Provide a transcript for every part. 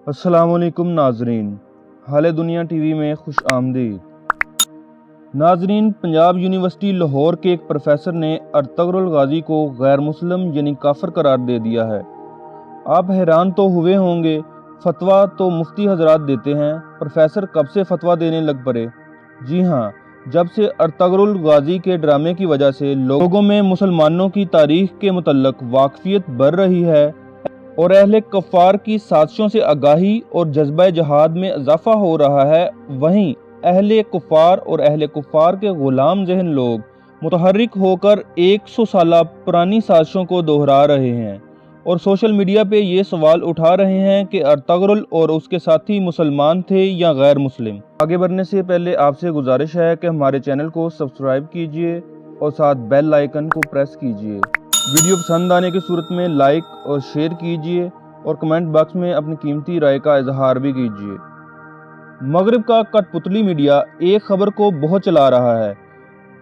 अस्सलाम वालेकुम नाजरीन, हाल दुनिया टीवी में खुश आमदीद। नाजरीन, पंजाब यूनिवर्सिटी लाहौर के एक प्रोफेसर ने अर्तगरुल गाजी को गैर मुस्लिम यानी काफिर करार दे दिया है। आप हैरान तो हुए होंगे, फतवा तो मुफ्ती हजरात देते हैं, प्रोफेसर कब से फतवा देने लग पड़े? जी हाँ, जब से अर्तगरुल गाजी के ड्रामे की वजह से लोगों में मुसलमानों की तारीख के मुतल्लक वाकफियत बढ़ रही है और अहले कफ़ार की साजिशों से आगाही और जज्बा जहाद में इजाफा हो रहा है, वहीं अहले कुफ़ार और अहले कुफ़ार के ग़ुलाम ज़हन लोग मुतहर्रिक होकर 100 साल पुरानी साजिशों को दोहरा रहे हैं और सोशल मीडिया पे ये सवाल उठा रहे हैं कि अर्तगरुल और उसके साथी मुसलमान थे या गैर मुस्लिम। आगे बढ़ने से पहले आपसे गुजारिश है कि हमारे चैनल को सब्सक्राइब कीजिए और साथ बेल आइकन को प्रेस कीजिए। वीडियो पसंद आने की सूरत में लाइक और शेयर कीजिए और कमेंट बॉक्स में अपनी कीमती राय का इजहार भी कीजिए। मगरिब का कठपुतली मीडिया एक खबर को बहुत चला रहा है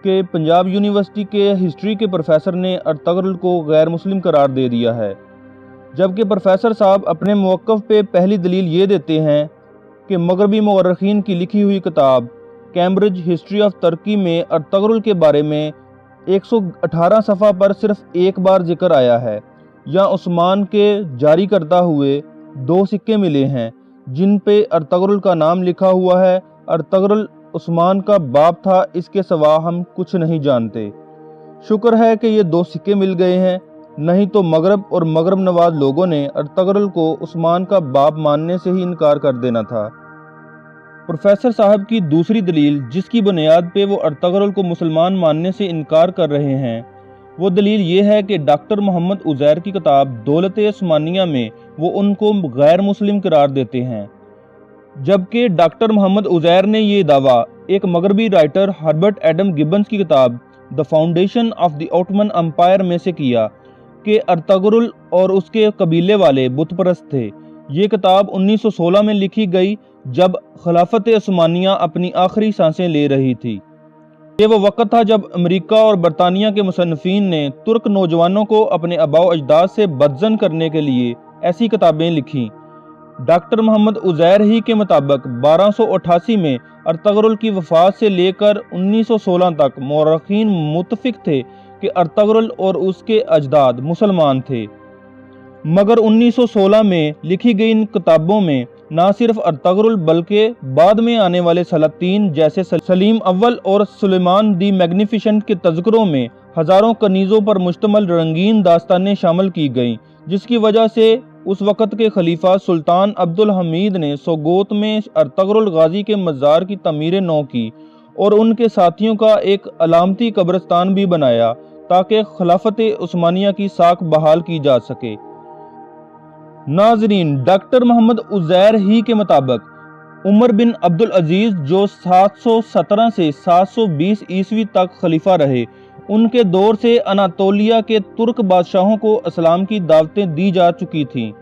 कि पंजाब यूनिवर्सिटी के हिस्ट्री के प्रोफेसर ने अर्तगरुल को गैर मुस्लिम करार दे दिया है, जबकि प्रोफेसर साहब अपने मौक़िफ़ पे पहली दलील ये देते हैं कि मगरबी मुअर्रिखीन की लिखी हुई किताब कैम्ब्रिज हिस्ट्री ऑफ तुर्की में अर्तगरुल के बारे में 118 सफ़ा पर सिर्फ एक बार जिक्र आया है। या उस्मान के जारी करता हुए 2 सिक्के मिले हैं जिन पे अर्तगरुल का नाम लिखा हुआ है। अर्तगरुल उस्मान का बाप था, इसके सिवा हम कुछ नहीं जानते। शुक्र है कि ये 2 सिक्के मिल गए हैं, नहीं तो मगरब और मगरब नवाज लोगों ने अर्तगरुल को उस्मान का बाप मानने से ही इनकार कर देना था। प्रोफेसर साहब की दूसरी दलील, जिसकी बुनियाद पे वो अर्तगरुल को मुसलमान मानने से इनकार कर रहे हैं, वो दलील ये है कि डॉक्टर मोहम्मद उज़ैर की किताब दौलत-ए उस्मानिया में वो उनको गैर मुस्लिम करार देते हैं, जबकि डॉक्टर मोहम्मद उज़ैर ने ये दावा एक मगरबी राइटर हर्बर्ट एडम गिब्बन्स की किताब the foundation of the Ottoman empire में से किया कि अर्तगरुल और उसके कबीले वाले बुत परस्त थे। ये किताब 1916 में लिखी गई, जब खिलाफत उस्मानिया अपनी आखिरी सांसें ले रही थी। ये वो वक़्त था जब अमेरिका और बरतानिया के मुसन्निफ़ीन ने तुर्क नौजवानों को अपने आबाओ अजदाद से बदज़न करने के लिए ऐसी किताबें लिखीं। डॉक्टर मोहम्मद उज़ैर ही के मुताबिक 1288 में अर्तगरुल की वफ़ात से लेकर 1916 तक मुअर्रिखीन मुत्तफ़िक़ थे कि अर्तगरुल और उसके अजदाद मुसलमान थे, मगर 1916 में लिखी गई इन किताबों में ना सिर्फ अर्तगरुल बल्कि बाद में आने वाले सलातीन जैसे सलीम अव्वल और सुलेमान दी मैग्निफिसेंट के तज़किरों में हज़ारों कनीज़ों पर मुश्तमल रंगीन दास्तानें शामिल की गईं, जिसकी वजह से उस वक़्त के खलीफा सुल्तान अब्दुल हमीद ने सोगोत में अर्तगरुल गाजी के मज़ार की तमीर नौ की और उनके साथियों का एक अलामती कब्रिस्तान भी बनाया ताकि खिलाफत उस्मानिया की साख बहाल की जा सके। नाजरीन, डॉक्टर मोहम्मद उज़ैर ही के मुताबिक उमर बिन अब्दुल अजीज़ जो 717 से 720 ईस्वी तक खलीफा रहे, उनके दौर से अनातोलिया के तुर्क बादशाहों को इस्लाम की दावतें दी जा चुकी थीं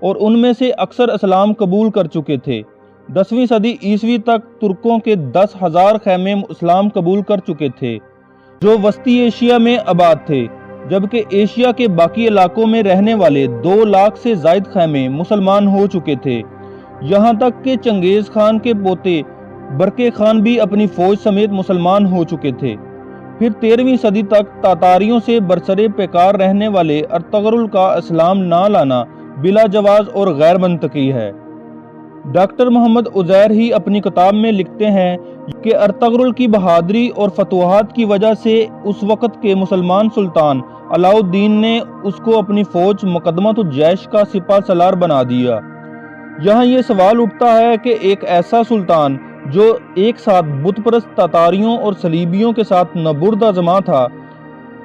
और उनमें से अक्सर इस्लाम कबूल कर चुके थे। 10वीं सदी ईस्वी तक तुर्कों के 10,000 खैमे इस्लाम कबूल कर चुके थे जो वस्ती एशिया में आबाद थे, जबकि एशिया के बाकी इलाकों में रहने वाले 2 लाख से ज़ायद खैमे मुसलमान हो चुके थे। यहाँ तक कि चंगेज़ खान के पोते बरके खान भी अपनी फ़ौज समेत मुसलमान हो चुके थे। फिर 13वीं सदी तक तातारियों से बरसरे पेकार रहने वाले अर्तगरुल का इस्लाम ना लाना बिला जवाज़ और गैर मंतकी है। डॉक्टर मोहम्मद उज़ैर ही अपनी किताब में लिखते हैं कि अर्तगरुल की बहादुरी और फतवाहात की वजह से उस वक़्त के मुसलमान सुल्तान अलाउद्दीन ने उसको अपनी फ़ौज मुक़द्दमतुल जैश का सिपा सलार बना दिया। यहाँ ये सवाल उठता है कि एक ऐसा सुल्तान जो एक साथ बुत परस्त तातारियों और सलीबियों के साथ नबुर्द आज़मा था,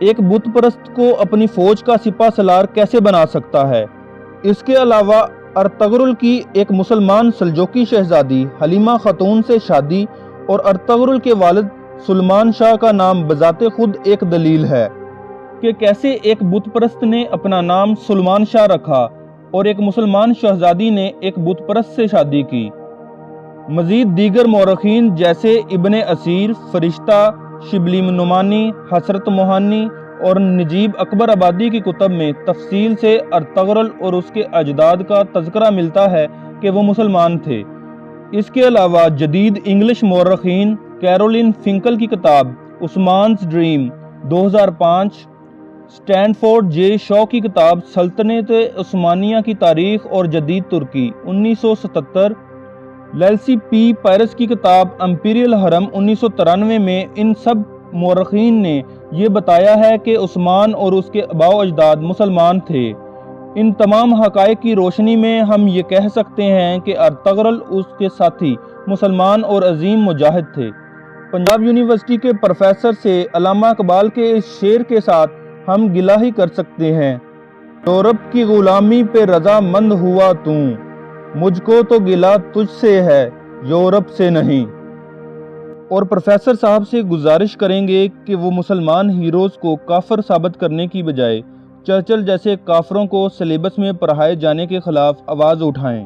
एक बुत परस्त को अपनी फ़ौज का सिपा सलार कैसे बना सकता है? इसके अलावा अर्तगरुल की एक मुसलमान सल्जोकी शहजादी हलीमा खातून से शादी और अर्तगरुल के वालिद सुलेमान शाह का नाम बजाते खुद एक दलील है कि कैसे एक बुत परस्त ने अपना नाम सुलेमान शाह रखा और एक मुसलमान शहजादी ने एक बुत परस्त से शादी की। मजीद दीगर मौरखीन जैसे इब्ने असीर, फरिश्ता, शिबली नुमानी, हसरत मोहानी اور نجیب اکبر آبادی کی کتب میں تفصیل سے ارطغرل اور اس کے اجداد کا تذکرہ ملتا ہے کہ وہ مسلمان تھے۔ اس کے علاوہ جدید انگلش مورخین کیرولین فنکل کی کتاب عثمان's ڈریم 2005، سٹینفورڈ جے شاو کی کتاب سلطنت عثمانیہ کی تاریخ اور جدید ترکی 1977، لیسلی پی پیرس کی کتاب امپیریل حرم 1993 میں ان سب مورخین نے یہ بتایا ہے کہ عثمان اور اس کے آباء و اجداد مسلمان تھے۔ ان تمام حقائق کی روشنی میں ہم یہ کہہ سکتے ہیں کہ ارطغرل اس کے ساتھی مسلمان اور عظیم مجاہد تھے۔ پنجاب یونیورسٹی کے پروفیسر سے علامہ اقبال کے اس شعر کے ساتھ ہم گلہ ہی کر سکتے ہیں: یورپ کی غلامی پہ رضا مند ہوا تو، مجھ کو تو گلہ تجھ سے ہے یورپ سے نہیں۔ اور پروفیسر صاحب سے گزارش کریں گے کہ وہ مسلمان ہیروز کو کافر ثابت کرنے کی بجائے چرچل جیسے کافروں کو سلیبس میں پڑھائے جانے کے خلاف آواز اٹھائیں۔